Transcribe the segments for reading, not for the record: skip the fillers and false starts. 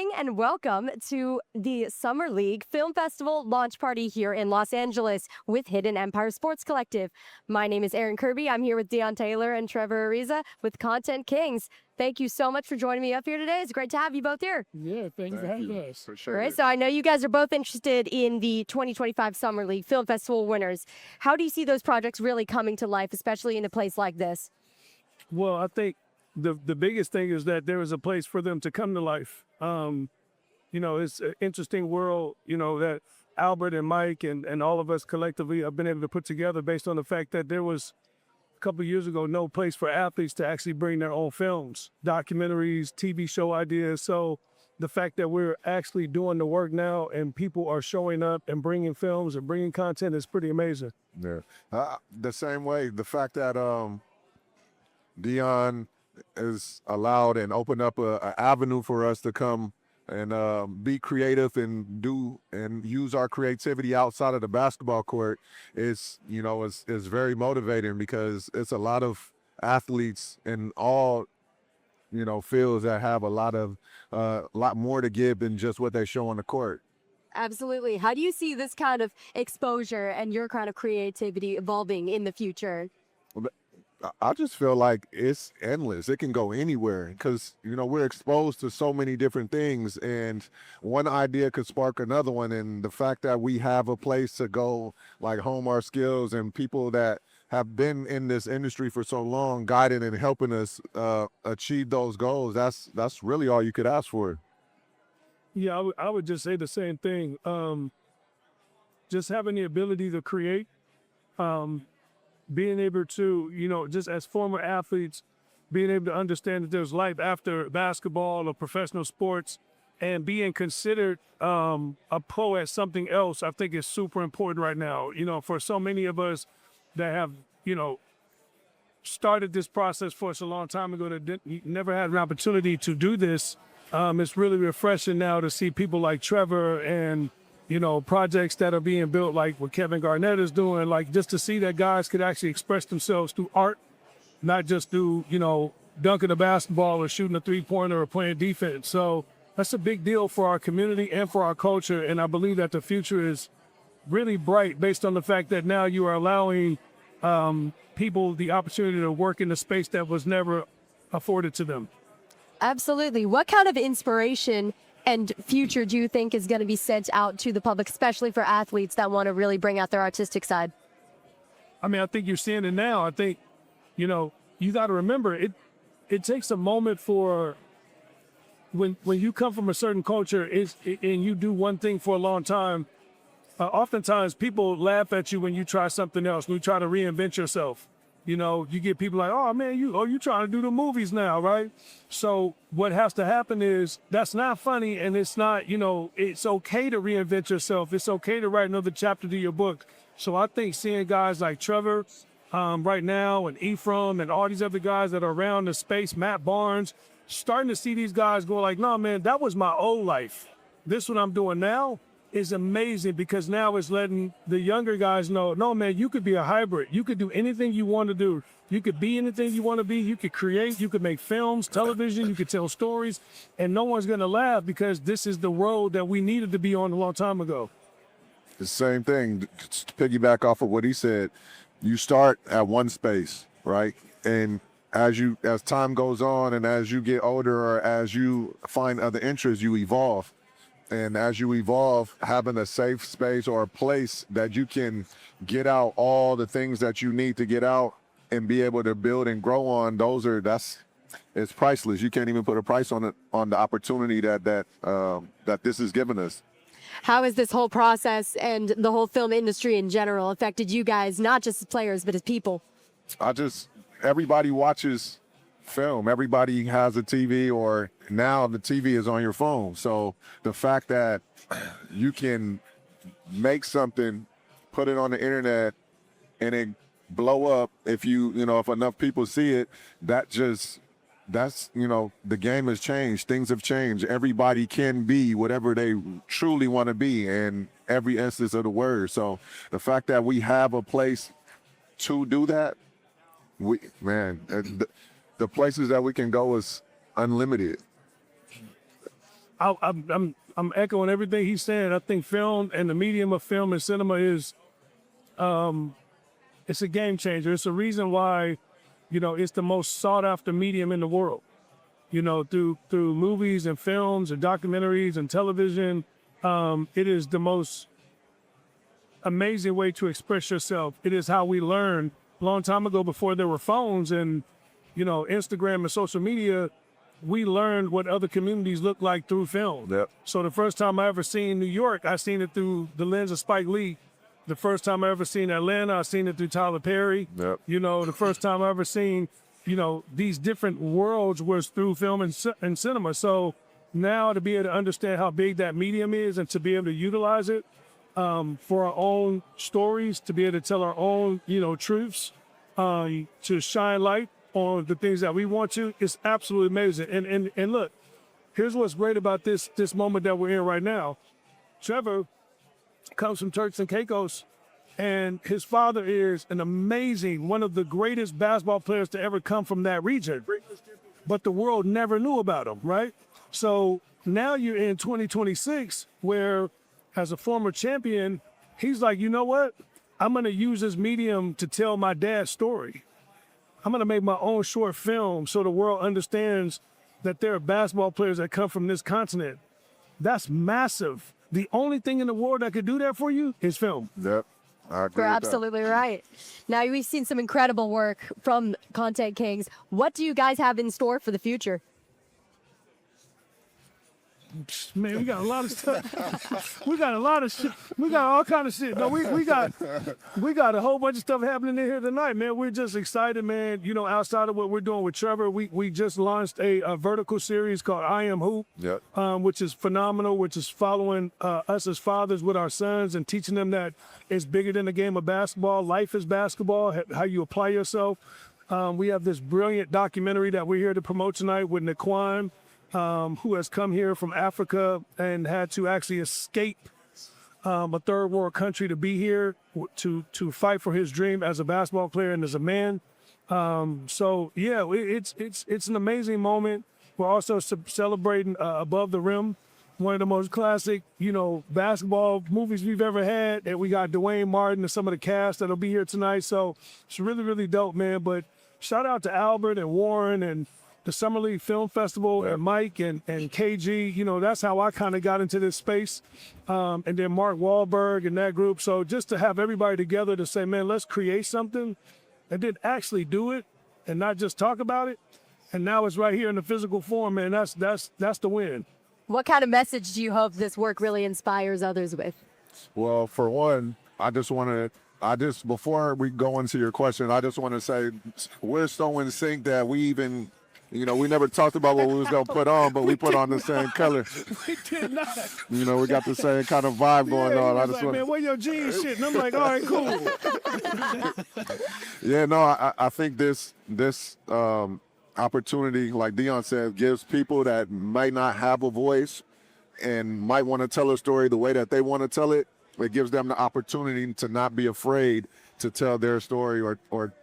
morning and welcome to the Summer League Film Festival launch party here in Los Angeles with Hidden Empire Sports Collective. My name is Erin Kirby. I'm here with Deon Taylor and Trevor Ariza with Content Kings. Thank you so much for joining me up here today. It's great to have you both here. Yeah, thank you for having us. All right, so I know you guys are both interested in the 2025 Summer League Film Festival winners. How do you see those projects really coming to life, especially in a place like this? Well, I think the biggest thing is that there is a place for them to come to life. It's an interesting world, that Albert and Mike and all of us collectively have been able to put together based on the fact that there was a couple of years ago no place for athletes to actually bring their own films, documentaries, TV show ideas. So the fact that we're actually doing the work now and people are showing up and bringing films and bringing content is pretty amazing. Yeah, the same way. The fact that Deon is allowed and opened up an avenue for us to come and be creative and do and use our creativity outside of the basketball court is very motivating, because it's a lot of athletes in all fields that have a lot more to give than just what they show on the court. Absolutely. How do you see this kind of exposure and your kind of creativity evolving in the future? I just feel like it's endless. It can go anywhere because, we're exposed to so many different things, and one idea could spark another one. And the fact that we have a place to go, like hone our skills, and people that have been in this industry for so long, guiding and helping us achieve those goals, that's really all you could ask for. Yeah, I would just say the same thing. Just having the ability to create, being able to, just as former athletes, being able to understand that there's life after basketball or professional sports, and being considered a pro at something else, I think is super important right now. For so many of us that have, started this process for us a long time ago that never had an opportunity to do this, it's really refreshing now to see people like Trevor and projects that are being built like what Kevin Garnett is doing, like just to see that guys could actually express themselves through art, not just through, dunking a basketball or shooting a three-pointer or playing defense. So that's a big deal for our community and for our culture. And I believe that the future is really bright based on the fact that now you are allowing people the opportunity to work in a space that was never afforded to them. Absolutely. What kind of inspiration and future do you think is going to be sent out to the public, especially for athletes that want to really bring out their artistic side? I mean, I think you're seeing it now. I think, you got to remember, it takes a moment for when you come from a certain culture and you do one thing for a long time, oftentimes people laugh at you when you try something else, when you try to reinvent yourself. You get people like, oh man, you trying to do the movies now, right? So what has to happen is that's not funny, and it's not, it's okay to reinvent yourself. It's okay to write another chapter to your book. So I think seeing guys like Trevor right now and Ephraim and all these other guys that are around the space, Matt Barnes, starting to see these guys go like, no man, that was my old life. This what I'm doing now is amazing, because now it's letting the younger guys know, no, man, you could be a hybrid. You could do anything you want to do. You could be anything you want to be. You could create. You could make films, television. You could tell stories. And no one's going to laugh, because this is the road that we needed to be on a long time ago. The same thing, just to piggyback off of what he said, you start at one space, right? And as time goes on and as you get older or as you find other interests, you evolve. And as you evolve, having a safe space or a place that you can get out all the things that you need to get out and be able to build and grow on, it's priceless. You can't even put a price on it, on the opportunity that this has given us. How has this whole process and the whole film industry in general affected you guys, not just as players, but as people? Everybody watches film. Everybody has a TV, or now the TV is on your phone. So the fact that you can make something, put it on the internet, and it blow up if if enough people see it, that's the game has changed. Things have changed. Everybody can be whatever they truly want to be in every instance of the word. So the fact that we have a place to do that, the places that we can go is unlimited. I'm echoing everything he's saying. I think film and the medium of film and cinema is, it's a game changer. It's a reason why, it's the most sought after medium in the world. Through movies and films and documentaries and television, it is the most amazing way to express yourself. It is how we learned a long time ago before there were phones and, Instagram and social media. We learned what other communities look like through film. Yep. So the first time I ever seen New York, I seen it through the lens of Spike Lee. The first time I ever seen Atlanta, I seen it through Tyler Perry. Yep. The first time I ever seen, these different worlds was through film and cinema. So now to be able to understand how big that medium is and to be able to utilize it for our own stories, to be able to tell our own, truths, to shine light on the things that we want to, it's absolutely amazing. And look, here's what's great about this moment that we're in right now. Trevor comes from Turks and Caicos, and his father is one of the greatest basketball players to ever come from that region. But the world never knew about him, right? So now you're in 2026 where, as a former champion, he's like, you know what? I'm going to use this medium to tell my dad's story. I'm going to make my own short film so the world understands that there are basketball players that come from this continent. That's massive. The only thing in the world that could do that for you is film. Yep. I agree You're with absolutely right. Now, we've seen some incredible work from Content Kings. What do you guys have in store for the future? Man, we got a lot of stuff. We got a lot of shit. We got all kind of shit. No, we got a whole bunch of stuff happening in here tonight, man. We're just excited, man. Outside of what we're doing with Trevor, we just launched a vertical series called I Am Hoop, Yep. Which is phenomenal, which is following us as fathers with our sons and teaching them that it's bigger than the game of basketball. Life is basketball, how you apply yourself. We have this brilliant documentary that we're here to promote tonight with Naquan, who has come here from Africa and had to actually escape a third world country to be here to fight for his dream as a basketball player and as a man. So yeah, it's an amazing moment. We're also celebrating Above the Rim, one of the most classic, basketball movies we've ever had. And we got Dwayne Martin and some of the cast that'll be here tonight. So it's really, really dope, man. But shout out to Albert and Warren and the Summer League Film Festival, and Mike and KG. That's how I kind of got into this space. And then Mark Wahlberg and that group. So just to have everybody together to say, man, let's create something and then actually do it and not just talk about it. And now it's right here in the physical form, man. That's the win. What kind of message do you hope this work really inspires others with? Well, for one, before we go into your question, I just want to say we're so in sync that we even, we never talked about what we was going to put on, but we put on the same color. We did not. We got the same kind of vibe going on. I just man, where your jeans shit? And I'm like, all right, cool. Yeah, no, I think this opportunity, like Deon said, gives people that might not have a voice and might want to tell a story the way that they want to tell it. It gives them the opportunity to not be afraid to tell their story or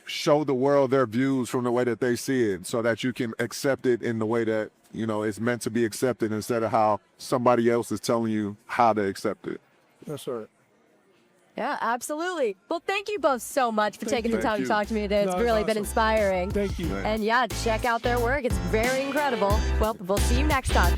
show the world their views from the way that they see it, so that you can accept it in the way that it's meant to be accepted, instead of how somebody else is telling you how to accept it. That's right. Yeah, absolutely. Well, thank you both so much for taking the time to talk to me today. It's No, really it's been awesome. inspiring. Thank you. And yeah, check out their work. It's very incredible. Well, we'll see you next time.